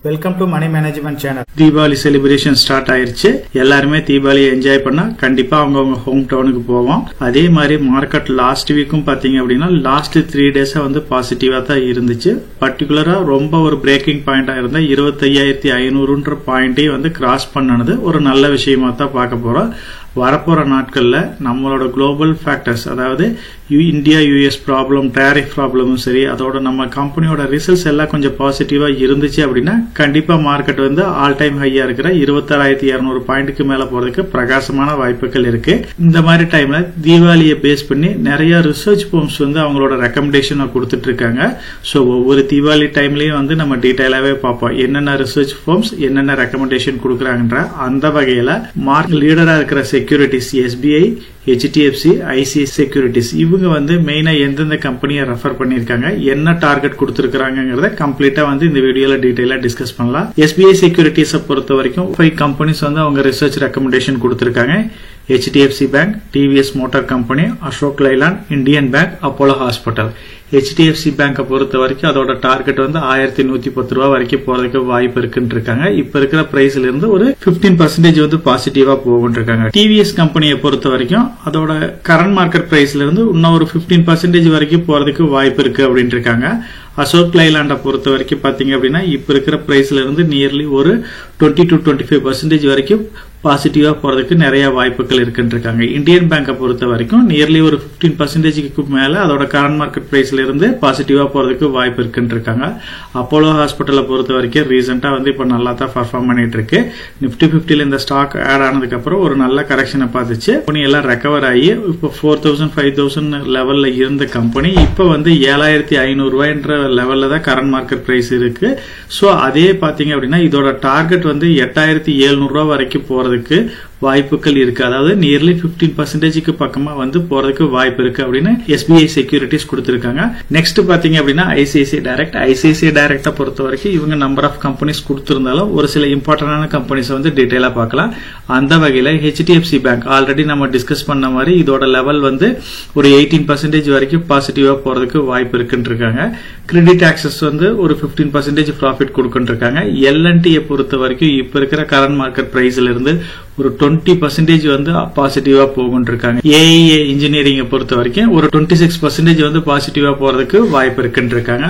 Welcome to money management channel. Deepavali celebration start ஆயிருச்சு. எல்லாருமே தீபாவளியை என்ஜாய் பண்ணா கண்டிப்பா அவங்க ஹோம் டவுனுக்கு போவோம். அதே மாதிரி மார்க்கெட் லாஸ்ட் வீக்கும் பாத்தீங்க அப்படின்னா லாஸ்ட் 3 டேஸா வந்து பாசிட்டிவா தான் இருந்துச்சு. பர்டிகுலரா ரொம்ப ஒரு பிரேக்கிங் பாயிண்டா இருந்த 25,500 பாயிண்டே வந்து கிராஸ் பண்ணனது ஒரு நல்ல விஷயமா தான் பார்க்க போறோம். வரப்போற நாட்கள்ல நம்மளோட குளோபல் ஃபேக்டர்ஸ், அதாவது இந்தியா யூஎஸ் ப்ராப்ளம், டேரிஃப் ப்ராப்ளமும் சரி, அதோட நம்ம கம்பெனியோட ரிசல்ட்ஸ் எல்லாம் கொஞ்சம் பாசிட்டிவா இருந்துச்சு அப்படின்னா கண்டிப்பா மார்க்கெட் வந்து ஆல் டைம் ஹையா இருக்கிற 26,200 பாயிண்ட்டுக்கு மேல போறதுக்கு பிரகாசமான வாய்ப்புகள் இருக்கு. இந்த மாதிரி டைம்ல தீபாவளியை பேஸ் பண்ணி நிறைய ரிசர்ச் ஃபார்ம்ஸ் வந்து அவங்களோட ரெக்கமெண்டேஷனை கொடுத்துட்டு இருக்காங்க. ஸோ ஒவ்வொரு தீபாவளி டைம்லயும் வந்து நம்ம டீடைலாவே பார்ப்போம் என்னென்ன ரிசர்ச் ஃபார்ம்ஸ் என்னென்ன ரெக்கமெண்டேஷன் கொடுக்குறாங்கன்ற. அந்த வகையில மார்க்கெட் லீடரா இருக்கிற securities SBI, HDFC, ICICI securities இவங்க வந்து மெயினா எந்தெந்த கம்பெனியை ரெஃபர் பண்ணிருக்காங்க, என்ன டார்கெட் கொடுத்திருக்காங்கறத கம்ப்ளீட்டா வந்து இந்த வீடியோல டீடைலா டிஸ்கஸ் பண்ணலாம். SBI செக்யூரிட்டிஸை பொறுத்த வரைக்கும் 5 கம்பெனிஸ் வந்து அவங்க ரிசர்ச் ரெக்கமெண்டேஷன் கொடுத்திருக்காங்க. HDFC bank, TVS motor company, Ashok Leyland, Indian bank, Apollo hospital. HDFC பேங்கை பொறுத்த வரைக்கும் அதோட டார்கெட் வந்து 1110 ரூபாய் வரைக்கும் போறதுக்கு வாய்ப்பு இருக்குன்னு இருக்காங்க. இப்ப இருக்கிற பிரைஸ்ல இருந்து ஒரு 15% வந்து பாசிட்டிவா போகும் இருக்காங்க. TVS கம்பெனியை பொறுத்த வரைக்கும் அதோட கரண்ட் மார்க்கெட் பிரைஸ்ல இருந்து இன்னும் ஒரு 15% வரைக்கும் போறதுக்கு வாய்ப்பு இருக்கு அப்படின்னு இருக்காங்க. அசோக் லைலாண்ட பொறுத்த வரைக்கும் பாத்தீங்க அப்படின்னா இப்ப இருக்கிற பிரைஸ்ல இருந்து நியர்லி ஒரு 20 to 25% வரைக்கும் பாசிட்டிவா போறதுக்கு நிறைய வாய்ப்புகள் இருக்குன்னு இருக்காங்க. இந்தியன் பேங்கை பொறுத்த வரைக்கும் நியர்லி ஒரு 15% மேல அதோட கரண்ட் மார்க்கெட் பிரைஸ்ல இருந்து பாசிட்டிவா போறதுக்கு வாய்ப்பு இருக்குன்னு இருக்காங்க. அப்போலோ ஹாஸ்பிட்டலை பொறுத்த வரைக்கும் ரீசெண்டா வந்து இப்ப நல்லா தான் பர்ஃபார்ம் பண்ணிட்டு இருக்கு. நிப்டி 50ல இந்த ஸ்டாக் ஆட் ஆனதுக்கு அப்புறம் ஒரு நல்ல கரெக்ஷனை பார்த்துச்சு. கம்பெனி எல்லாம் ரெக்கவர் ஆகி இப்போ 4,000 5,000 லெவல்ல இருந்த கம்பெனி இப்ப வந்து 7,500 ரூபாய்ன்ற லெவல்ல தான் கரண்ட் மார்க்கெட் பிரைஸ் இருக்கு. சோ அதே பாத்தீங்க அப்படின்னா இதோட டார்கெட் வந்து 8,700 ரூபாய் வரைக்கும் போறதுக்கு வாய்ப்புகள் இருக்கு. அதாவது நியர்லி 15% பக்கமா வந்து போறதுக்கு வாய்ப்பு இருக்கு அப்படின்னு SBI செக்யூரிட்டிஸ் கொடுத்திருக்காங்க. நெக்ஸ்ட் பாத்தீங்க அப்படின்னா ICICI டைரக்டா பொறுத்த வரைக்கும் இவங்க நம்பர் ஆஃப் கம்பெனிஸ் கொடுத்திருந்தாலும் ஒரு சில இம்பார்ட்டன்டான கம்பெனிஸ் வந்து டீடைலா பார்க்கலாம். அந்த வகையில HDFC பேங்க் ஆல்ரெடி நம்ம டிஸ்கஸ் பண்ண மாதிரி இதோட லெவல் வந்து ஒரு 18% வரைக்கும் பாசிட்டிவா போறதுக்கு வாய்ப்பு இருக்குன்னு இருக்காங்க. கிரெடிட் ஆக்சஸ் வந்து ஒரு 15% ப்ராஃபிட் கொடுக்குன்னு இருக்காங்க. L&T பொறுத்த வரைக்கும் இப்ப இருக்கிற கரண்ட் மார்க்கெட் பிரைஸ்ல இருந்து ஒரு 20% வந்து பாசிட்டிவா போகும் இருக்காங்க. AIA இன்ஜினியரிங் பொறுத்த வரைக்கும் ஒரு 26% வந்து பாசிட்டிவா போறதுக்கு வாய்ப்பு இருக்குன்னு இருக்காங்க.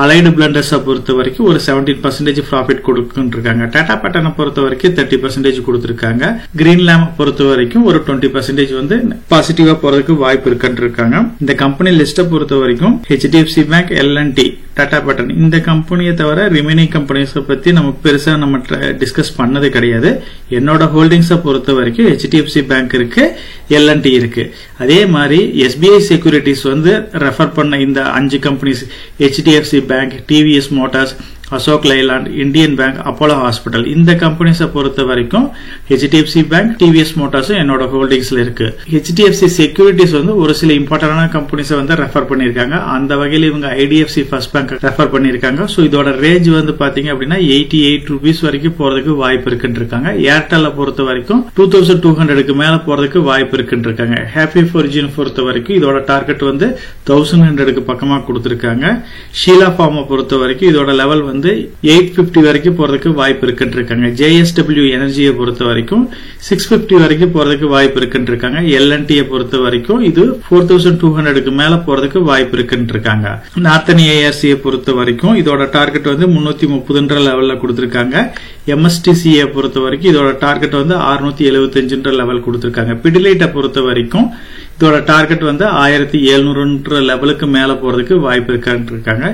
அலைடு பிளண்டர்ஸ் பொறுத்த வரைக்கும் ஒரு 17% ப்ராஃபிட் கொடுக்குன்னு இருக்காங்க. டாடா பேட்டர்னை பொறுத்த வரைக்கும் 30% கொடுத்திருக்காங்க. கிரீன் லேம்ப் பொறுத்த வரைக்கும் ஒரு 20% வந்து பாசிட்டிவா போறதுக்கு வாய்ப்பு இருக்குன்னு இருக்காங்க. இந்த கம்பெனி லிஸ்ட பொறுத்த வரைக்கும் HDFC bank, L&T, Tata pattern இந்த கம்பெனியை தவிர ரிமைனிங் கம்பெனிஸ் பத்தி நம்ம பெருசா நம்ம டிஸ்கஸ் பண்ணது கிடையாது. என்னோட ஹோல்டிங்ஸ பொறுத்த வரைக்கும் HDFC பேங்க் இருக்கு, L&T இருக்கு. அதே மாதிரி SBI செக்யூரிட்டிஸ் வந்து ரெஃபர் பண்ண இந்த 5 companies HDFC bank, TVS Motors, Ashok Leyland, Indian bank, Apollo hospital இந்த கம்பெனிஸை பொறுத்த வரைக்கும் HDFC பேங்க், TVS மோட்டார்ஸ் என்னோட ஹோல்டிங்ஸ்ல இருக்கு. HDFC செக்யூரிட்டிஸ் வந்து ஒரு சில இம்பார்ட்டன்டான கம்பெனிஸை வந்து ரெஃபர் பண்ணிருக்காங்க. அந்த வகையில் இவங்க IDFC ஃபர்ஸ்ட் பேங்க் ரெஃபர் பண்ணிருக்காங்க. சோ இதோட ரேஞ்ச் வந்து பாத்தீங்க அப்படின்னா 88 ரூபீஸ் வரைக்கும் போறதுக்கு வாய்ப்பு இருக்குன்னு இருக்காங்க. ஏர்டெல்ல பொறுத்த வரைக்கும் 2200க்கு மேல போறதுக்கு வாய்ப்பு இருக்குன்னு இருக்காங்க. ஹாப்பி ஃபோர்ஜின் பொறுத்த வரைக்கும் இதோட டார்கெட் வந்து 1100க்கு பக்கமா கொடுத்திருக்காங்க. ஷீலா ஃபார்மை பொறுத்த வரைக்கும் இதோட லெவல் வந்து 850 வரைக்கும் போறதுக்கு வாய்ப்பு இருக்குன்னு இருக்காங்க. JSW எனர்ஜியை பொறுத்த வரைக்கும் 650 வரைக்கும் போறதுக்கு வாய்ப்பு இருக்குன்னு இருக்காங்க. L&T பொறுத்த வரைக்கும் இது 4200க்கு மேல போறதுக்கு வாய்ப்பு இருக்குன்னு இருக்காங்க. நார்த்தன் ARC பொறுத்த வரைக்கும் இதோட டார்கெட் வந்து 330 லெவல்ல கொடுத்திருக்காங்க. MSTC பொறுத்த வரைக்கும் இதோட டார்கெட் வந்து 675 லெவல் கொடுத்திருக்காங்க. பிடிலைட்டை பொறுத்த வரைக்கும் இதோட டார்கெட் வந்து 1700 லெவலுக்கு மேல போறதுக்கு வாய்ப்பு இருக்காங்க.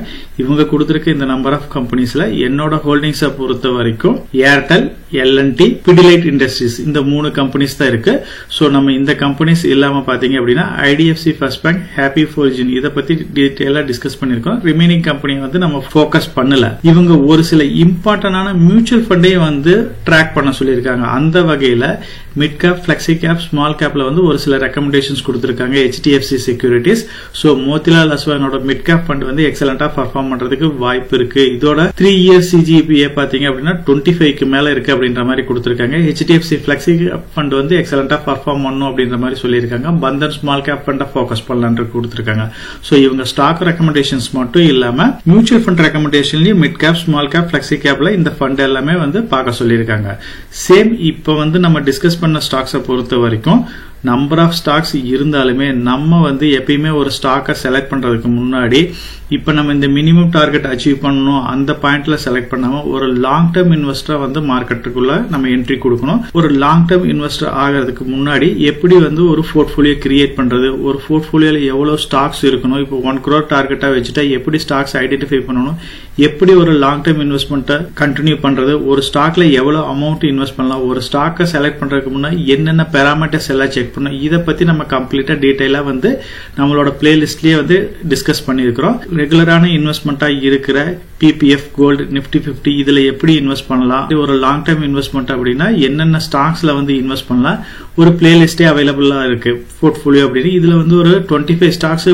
இவங்க கொடுத்திருக்க இந்த நம்பர் ஆஃப் கம்பெனிஸ்ல என்னோட ஹோல்டிங்ஸை பொறுத்த வரைக்கும் ஏர்டெல், L&T, பிடிலைட் இண்டஸ்ட்ரீஸ் இந்த 3 கம்பெனிஸ் தான் இருக்கு. சோ நம்ம இந்த கம்பெனிஸ் இல்லாம பாத்தீங்க அப்படின்னா IDFC ஃபர்ஸ்ட் பேங்க், ஹாப்பி ஃபோர்ஜின் இதை பத்தி டீடைலா டிஸ்கஸ் பண்ணிருக்கோம். ரிமைனிங் கம்பெனி வந்து நம்ம போக்கஸ் பண்ணல. இவங்க ஒரு சில இம்பார்ட்டன்டான மியூச்சுவல் ஃபண்டையும் வந்து ட்ராக் பண்ண சொல்லியிருக்காங்க. அந்த வகையில mid cap, flexi cap, small கேப்ல வந்து ஒரு சில ரெக்கமெண்டேஷன்ஸ் கொடுத்திருக்காங்க HDFC செக்யூரிட்டிஸ். சோ மோதிலால் ஒஸ்வானோட மிட் கேப் ஃபண்ட் வந்து எக்ஸலண்டா பெர்ஃபார்ம் பண்றதுக்கு வாய்ப்பு இருக்கு. இதோட 3 years CGPA பாத்தீங்க அப்படின்னா 25க்கு மேல இருக்கு அப்படின்ற மாதிரி கொடுத்திருக்காங்க. HDFC பிளெக்சி ஃபண்ட் வந்து எக்ஸலண்டா பெர்ஃபார்ம் பண்ணும் அப்படின்ற மாதிரி சொல்லியிருக்காங்க. Bandhan small cap fund focus பண்ணலாம்னு கொடுத்திருக்காங்க. சோ இவங்க ஸ்டாக் ரெக்கமெண்டேஷன்ஸ் மட்டும் இல்லாம மியூச்சுவல் ஃபண்ட் ரெக்கமெண்டேஷன்லயும் mid cap, small cap, flexi கேப்ல இந்த ஃபண்ட் எல்லாமே வந்து பார்க்க சொல்லியிருக்காங்க. சேம் இப்ப வந்து நம்ம டிஸ்கஸ் பண்ண ஸ்டாக்ஸை பொறுத்த வரைக்கும் நம்பர் ஆஃப் ஸ்டாக்ஸ் இருந்தாலுமே நம்ம வந்து எப்பயுமே ஒரு ஸ்டாக்கை செலக்ட் பண்றதுக்கு முன்னாடி இப்ப நம்ம இந்த மினிமம் டார்கெட் அச்சீவ் பண்ணணும் அந்த பாயிண்ட்ல செலக்ட் பண்ணாம ஒரு லாங் டேர்ம் இன்வெஸ்டரா வந்து மார்க்கெட்டுக்குள்ள நம்ம என்ட்ரி கொடுக்கணும். ஒரு லாங் டேர்ம் இன்வெஸ்டர் ஆகிறதுக்கு முன்னாடி எப்படி வந்து ஒரு போர்ட்போலியோ கிரியேட் பண்றது, ஒரு போர்ட்போலியோல எவ்வளவு ஸ்டாக்ஸ் இருக்கணும், இப்போ 1 crore டார்கெட்டா வச்சுட்டா எப்படி ஸ்டாக்ஸ் ஐடென்டிஃபை பண்ணணும், எப்படி ஒரு லாங் டேர்ம் இன்வெஸ்ட்மெண்ட்டை கண்டினியூ பண்றது, ஒரு ஸ்டாக்ல எவ்வளவு அமௌண்ட் இன்வெஸ்ட் பண்ணலாம், ஒரு ஸ்டாக்கை செலக்ட் பண்றதுக்கு முன்னாடி என்னென்ன பேராமீட்டர்ஸ் எல்லாம் செக் பண்ணணும், இதை பத்தி நம்ம கம்ப்ளீட்டா டீடைலா வந்து நம்மளோட பிளேலிஸ்ட்லயே வந்து டிஸ்கஸ் பண்ணிருக்கிறோம். ரெகுலரான இன்வெஸ்ட்மெண்டா இருக்கிற PPF, கோல்டு, நிப்டி 50 இதுல எப்படி இன்வெஸ்ட் பண்ணலாம், ஒரு லாங் டேர்ம் இன்வெஸ்ட்மெண்ட் அப்படின்னா என்னென்ன ஸ்டாக்ஸ்ல வந்து இன்வெஸ்ட் பண்ணலாம், ஒரு பிளேலிஸ்டே அவைலபிளா இருக்கு போர்ட்போலியோ அப்படின்னு. இதுல வந்து ஒரு 25 ஸ்டாக்ஸ்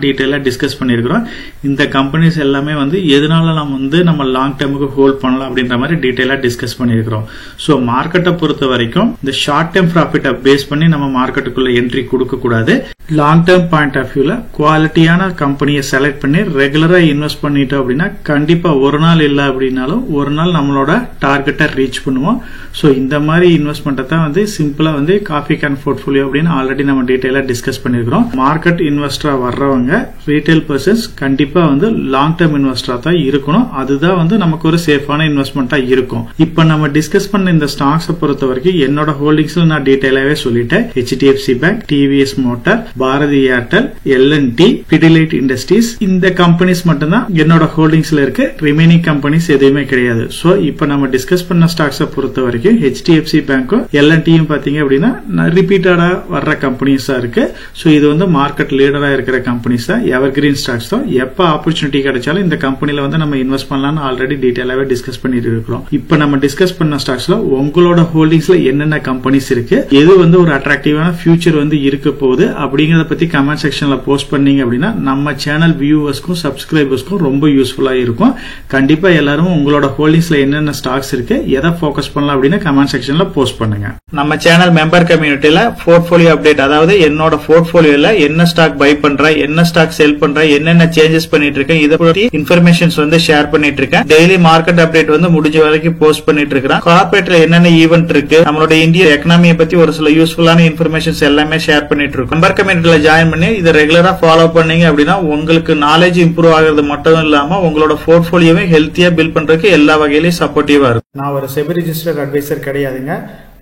டீடைலா டிஸ்கஸ் பண்ணிருக்கிறோம். இந்த கம்பெனிஸ் எல்லாமே வந்து எதனால நம்ம வந்து நம்ம லாங் டேர்முக்கு ஹோல்ட் பண்ணலாம் அப்படின்ற மாதிரி டீடைலா டிஸ்கஸ் பண்ணிருக்கிறோம். சோ மார்க்கெட்டை பொறுத்த வரைக்கும் இந்த ஷார்ட் டேர்ம் ப்ராஃபிட்டை பேஸ் பண்ணி நம்ம மார்க்கெட்டுக்குள்ள என்ட்ரி கொடுக்க கூடாது. லாங் டேர்ம் பாயிண்ட் ஆஃப் வியூல குவாலிட்டியான கம்பெனியை செலக்ட் பண்ணி ரெகுலரா இன்வெஸ்ட் பண்ணிட்டோம் அப்படின்னா கண்டிப்பா ஒரு நாள் இல்ல அப்படின்னாலும் ஒரு நாள் நம்மளோட டார்கெட்டை ரீச் பண்ணுவோம். சோ இந்த மாதிரி இன்வெஸ்ட்மெண்ட்டை தான் வந்து சிம்பிளா வந்து காஃபி கேன் போர்ட்போலியோ அப்படின்னு ஆல்ரெடி நம்ம டீடைலா டிஸ்கஸ் பண்ணிருக்கிறோம். மார்க்கெட் இன்வெஸ்டரா வர்றவங்க ரீட்டைல் பர்சன்ஸ் கண்டிப்பா வந்து லாங் டேர்ம் இன்வெஸ்டரா தான் இருக்கணும். அதுதான் வந்து நமக்கு ஒரு சேஃபான இன்வெஸ்ட்மெண்டா இருக்கும். இப்ப நம்ம டிஸ்கஸ் பண்ண இந்த ஸ்டாக்ஸை பொறுத்த வரைக்கும் என்னோட ஹோல்டிங்ஸ்ல நான் டீடைலாவே சொல்லிட்டேன். HDFC bank, TVS motor, Bharti Airtel, L&T, Pidilite industries, இந்த கம்பெனிஸ் மட்டும்தான் என்னோட ஹோல்டிங்ஸ்ல இருக்கு. ரிமைனிங் கம்பெனிஸ் எதுவுமே கிடையாது. சோ இப்ப நம்ம டிஸ்கஸ் பண்ண ஸ்டாக்ஸை பொறுத்த வரைக்கும் HDFC பேங்க்கும் L&Tயும் பாத்தீங்க அப்படின்னா ரிப்பீட்டடா வர்ற கம்பெனிஸா இருக்கு. சோ இது வந்து மார்க்கெட் லீடரா இருக்கிற கம்பெனிஸ் தான், எவர்கிரீன் ஸ்டாக்ஸ் தான். எப்ப ஆப்பர்ச்சுனிட்டி கிடைச்சாலும் இந்த கம்பெனில வந்து நம்ம இன்வெஸ்ட் பண்ணலாம்னு ஆல்ரெடி டீடைலாவே டிஸ்கஸ் பண்ணிட்டு இருக்கிறோம். இப்ப நம்ம டிஸ்கஸ் பண்ண ஸ்டாக்ஸ்ல உங்களோட ஹோல்டிங்ஸ்ல என்னென்ன கம்பெனிஸ் இருக்கு, எது வந்து ஒரு அட்ராக்டிவான ஃபியூச்சர் வந்து இருக்க போகுது அப்படிங்கறத பத்தி கமெண்ட் செக்ஷன்ல போஸ்ட் பண்ணீங்க அப்படின்னா நம்ம சேனல் வியூவர்ஸ்க்கும் சப்ஸ்கிரைபர்ஸ்க்கும் ரொம்ப யூஸ்ஃபுல்லா இருக்கும். கண்டிப்பா எல்லாரும் உங்களோட ஹோல்டிங்ஸ்ல என்னென்ன ஸ்டாக்ஸ் இருக்கு, எதை போக்கஸ் பண்ணலாம் அப்படின்னு கமெண்ட் செக்ஷன்ல போஸ்ட் பண்ணுங்க. நம்ம சேனல் மெம்பர் கம்யூனிட்டியில போர்ட்போலியோ அப்டேட், அதாவது என்னோட போர்ட்போலியோல என்ன ஸ்டாக் பை பண்றேன், என்ன ஸ்டாக் செல் பண்றேன், என்னென்ன சேஞ்சஸ் பண்ணிட்டு இருக்கேன், இதை பத்தி இன்ஃபர்மேஷன்ஸ் வந்து ஷேர் பண்ணிட்டு இருக்கேன். டெய்லி மார்க்கெட் அப்டேட் வந்து முடிஞ்ச வரைக்கும் போஸ்ட் பண்ணிட்டு இருக்கேன். கார்பரேட்ல என்னென்ன ஈவென்ட் இருக்கு, நம்மளோட இந்திய எக்கனாமியை பத்தி ஒரு சில யூஸ்ஃபுல்லான இன்ஃபர்மேஷன்ஸ் எல்லாமே ஷேர் பண்ணிட்டு இருக்கோம். மெம்பர் கம்யூனிட்டியில ஜாயின் பண்ணி இதை ரெகுலரா ஃபாலோ பண்ணீங்க அப்படின்னா உங்களுக்கு நாலேஜ் இம்ப்ரூவ் ஆகிறது மட்டும் இல்லாம உங்களோட போர்ட்போலியோவை ஹெல்த்தியா பில்ட் பண்றதுக்கு எல்லா வகையிலும் சப்போர்ட்டிவா இருக்கும். நான் ஒரு செபி ரிஜிஸ்டர்ட் அட்வைசர் கிடையாதுங்க.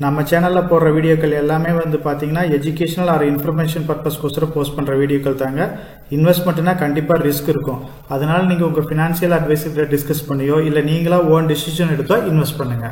நம்ம சேனல்ல போடுற வீடியோக்கள் எல்லாமே வந்து பாத்தீங்கன்னா எஜுகேஷனல் ஆர் இன்ஃபர்மேஷன் பர்பஸ்க்கோசரம் போஸ்ட் பண்ற வீடியோக்கள் தாங்க. இன்வெஸ்ட்மெண்ட்னா கண்டிப்பா ரிஸ்க் இருக்கும். அதனால நீங்க உங்க பினான்சியல் அட்வைசர் டிஸ்கஸ் பண்ணியோ இல்ல நீங்களா ஓன் டிசிஷன் எடுத்தோ இன்வெஸ்ட் பண்ணுங்க.